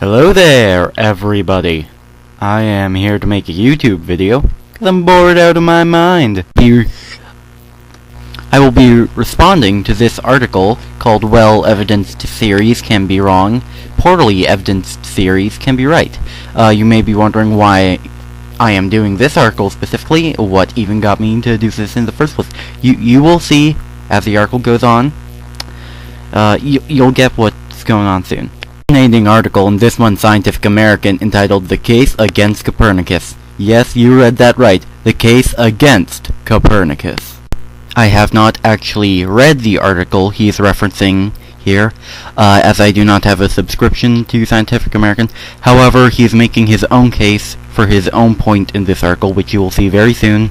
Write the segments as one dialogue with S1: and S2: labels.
S1: Hello there, everybody. I am here to make a YouTube video, because I'm bored out of my mind. I will be responding to this article called Well-Evidenced Theories Can Be Wrong, Poorly Evidenced Theories Can Be Right. You may be wondering why I am doing this article specifically, what even got me to do this in the first place. You will see, as the article goes on, you'll get what's going on soon. Fascinating article in this month's Scientific American entitled The Case Against Copernicus. Yes, you read that right. The Case Against Copernicus. I have not actually read the article he's referencing here, as I do not have a subscription to Scientific American. However, he's making his own case for his own point in this article, which you will see very soon.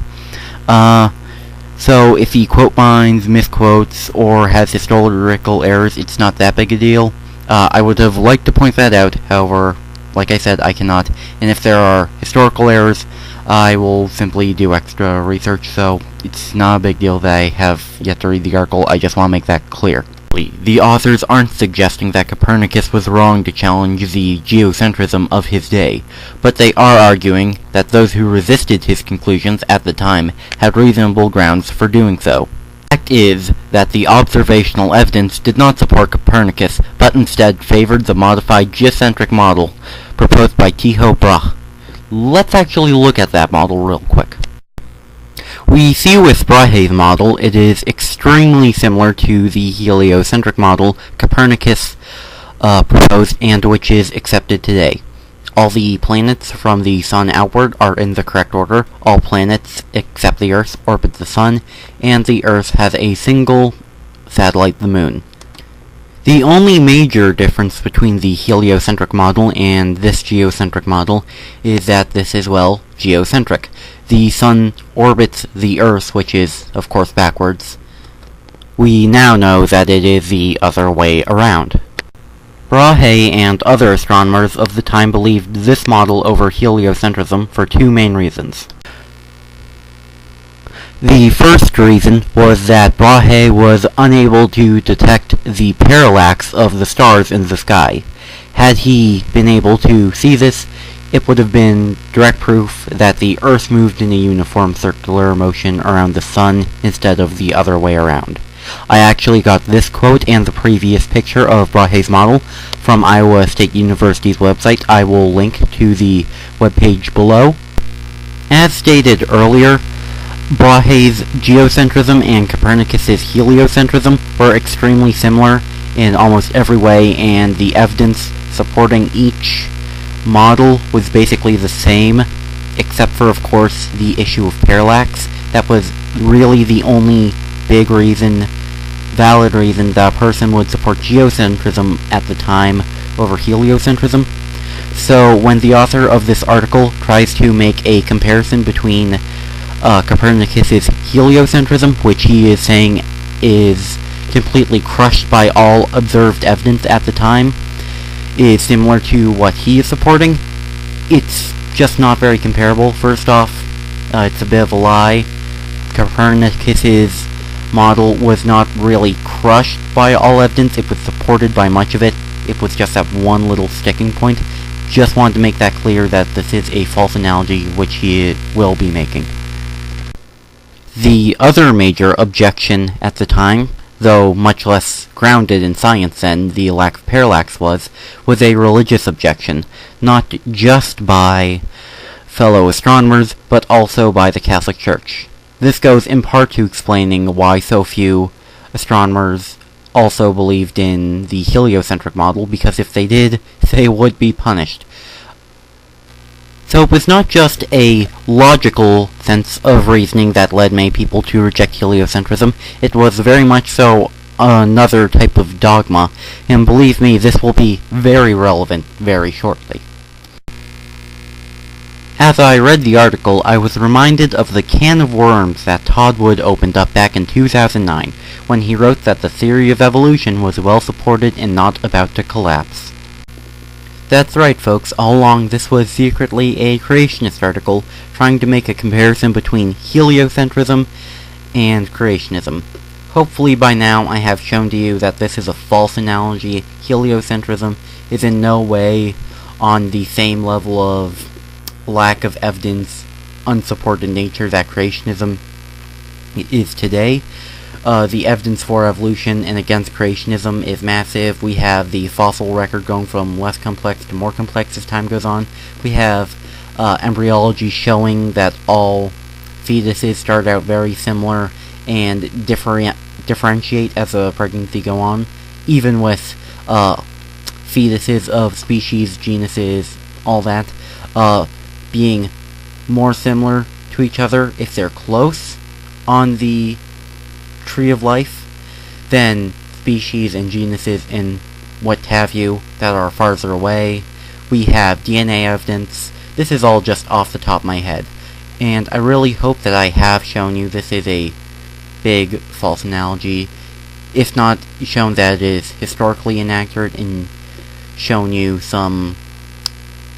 S1: So if he quote mines, misquotes, or has historical errors, it's not that big a deal. I would have liked to point that out, however, like I said, I cannot. And if there are historical errors, I will simply do extra research, so it's not a big deal that I have yet to read the article. I just want to make that clear. The authors aren't suggesting that Copernicus was wrong to challenge the geocentrism of his day, but they are arguing that those who resisted his conclusions at the time had reasonable grounds for doing so. The fact is that the observational evidence did not support Copernicus, but instead favored the modified geocentric model proposed by Tycho Brahe. Let's actually look at that model real quick. We see with Brahe's model, it is extremely similar to the heliocentric model Copernicus proposed and which is accepted today. All the planets from the Sun outward are in the correct order. All planets, except the Earth, orbit the Sun, and the Earth has a single satellite, the Moon. The only major difference between the heliocentric model and this geocentric model is that this is, well, geocentric. The Sun orbits the Earth, which is, of course, backwards. We now know that it is the other way around. Brahe and other astronomers of the time believed this model over heliocentrism for two main reasons. The first reason was that Brahe was unable to detect the parallax of the stars in the sky. Had he been able to see this, it would have been direct proof that the Earth moved in a uniform circular motion around the Sun instead of the other way around. I actually got this quote and the previous picture of Brahe's model from Iowa State University's website. I will link to the webpage below. As stated earlier, Brahe's geocentrism and Copernicus's heliocentrism were extremely similar in almost every way, and the evidence supporting each model was basically the same, except for, of course, the issue of parallax. That was really the only big reason, valid reason, that a person would support geocentrism at the time over heliocentrism. So when the author of this article tries to make a comparison between Copernicus's heliocentrism, which he is saying is completely crushed by all observed evidence at the time, is similar to what he is supporting, it's just not very comparable. First off, it's a bit of a lie. Copernicus's model was not really crushed by all evidence. It was supported by much of it. It was just that one little sticking point. Just wanted to make that clear that this is a false analogy which he will be making. The other major objection at the time, though much less grounded in science than the lack of parallax was a religious objection, not just by fellow astronomers, but also by the Catholic Church. This goes in part to explaining why so few astronomers also believed in the heliocentric model, because if they did, they would be punished. So it was not just a logical sense of reasoning that led many people to reject heliocentrism, it was very much so another type of dogma, and believe me, this will be very relevant very shortly. As I read the article, I was reminded of the can of worms that Todd Wood opened up back in 2009, when he wrote that the theory of evolution was well supported and not about to collapse. That's right, folks, all along this was secretly a creationist article trying to make a comparison between heliocentrism and creationism. Hopefully by now I have shown to you that this is a false analogy. Heliocentrism is in no way on the same level of lack of evidence, unsupported nature that creationism is today. The evidence for evolution and against creationism is massive. We have the fossil record going from less complex to more complex as time goes on. We have embryology showing that all fetuses start out very similar and differentiate as the pregnancy go on, even with fetuses of species, genuses, all that, being more similar to each other if they're close on the tree of life than species and genuses and what have you that are farther away. We have DNA evidence. This is all just off the top of my head, and I really hope that I have shown you this is a big false analogy, if not shown that it is historically inaccurate, and shown you some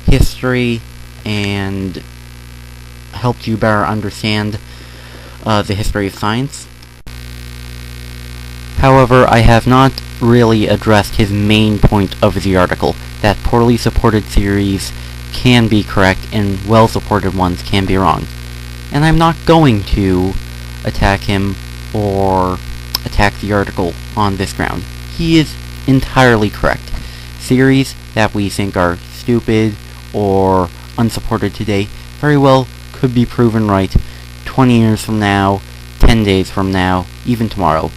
S1: history and helped you better understand the history of science. However, I have not really addressed his main point of the article, that poorly supported theories can be correct and well-supported ones can be wrong. And I'm not going to attack him or attack the article on this ground. He is entirely correct. Theories that we think are stupid or unsupported today very well could be proven right 20 years from now, 10 days from now, even tomorrow.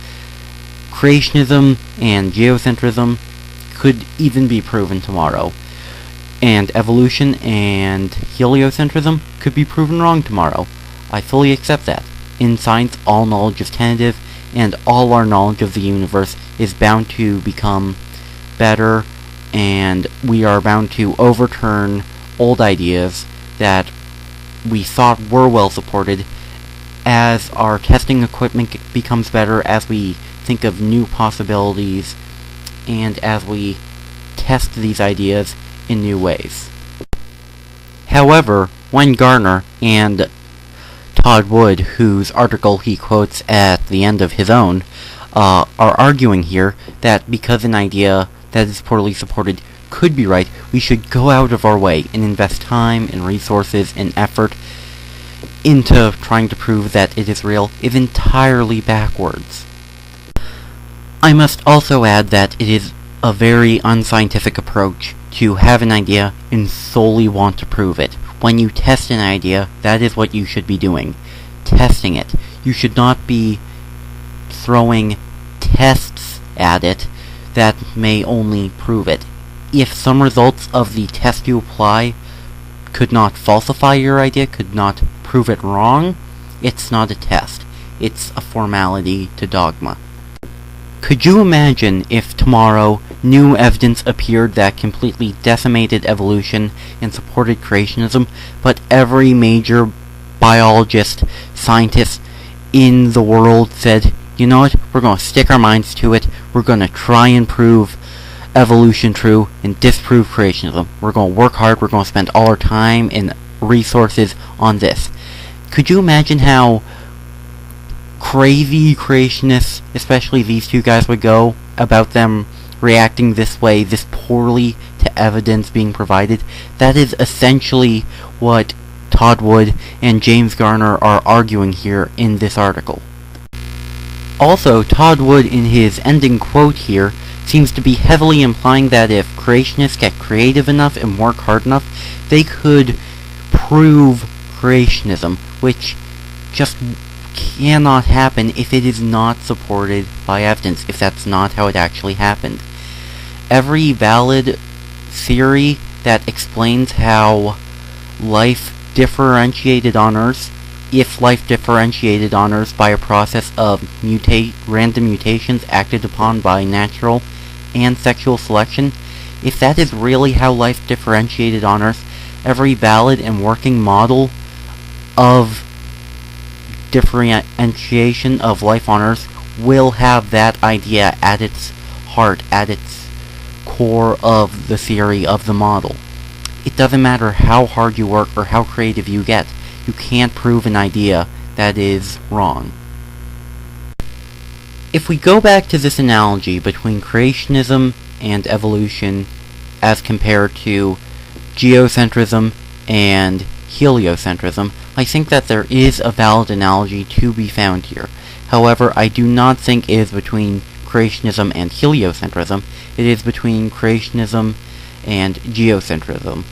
S1: Creationism and geocentrism could even be proven tomorrow. And evolution and heliocentrism could be proven wrong tomorrow. I fully accept that. In science, all knowledge is tentative, and all our knowledge of the universe is bound to become better, and we are bound to overturn old ideas that we thought were well supported as our testing equipment becomes better, as we think of new possibilities, and as we test these ideas in new ways. However, when Garner and Todd Wood, whose article he quotes at the end of his own, are arguing here that because an idea that is poorly supported could be right, we should go out of our way and invest time and resources and effort into trying to prove that it is real, is entirely backwards. I must also add that it is a very unscientific approach to have an idea and solely want to prove it. When you test an idea, that is what you should be doing. Testing it. You should not be throwing tests at it that may only prove it. If some results of the test you apply could not falsify your idea, could not prove it wrong, it's not a test. It's a formality to dogma. Could you imagine if tomorrow new evidence appeared that completely decimated evolution and supported creationism, but every major biologist, scientist in the world said, you know what, we're going to stick our minds to it, we're going to try and prove evolution true and disprove creationism. We're going to work hard, we're going to spend all our time and resources on this. Could you imagine how crazy creationists, especially these two guys, would go about them reacting this way, this poorly, to evidence being provided? That is essentially what Todd Wood and James Garner are arguing here in this article. Also, Todd Wood, in his ending quote here, seems to be heavily implying that if creationists get creative enough and work hard enough, they could prove creationism, which just cannot happen if it is not supported by evidence, if that's not how it actually happened. Every valid theory that explains how life differentiated on Earth, if life differentiated on Earth by a process of random mutations acted upon by natural and sexual selection, if that is really how life differentiated on Earth, every valid and working model of differentiation of life on Earth will have that idea at its heart, at its core of the theory of the model. It doesn't matter how hard you work or how creative you get, you can't prove an idea that is wrong. If we go back to this analogy between creationism and evolution as compared to geocentrism and heliocentrism, I think that there is a valid analogy to be found here. However, I do not think it is between creationism and heliocentrism. It is between creationism and geocentrism.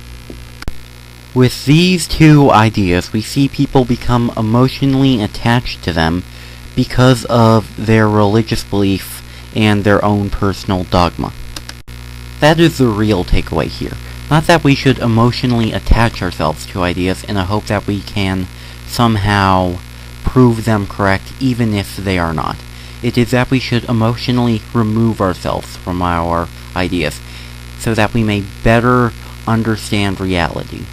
S1: With these two ideas, we see people become emotionally attached to them because of their religious belief and their own personal dogma. That is the real takeaway here. Not that we should emotionally attach ourselves to ideas in a hope that we can somehow prove them correct even if they are not. It is that we should emotionally remove ourselves from our ideas so that we may better understand reality.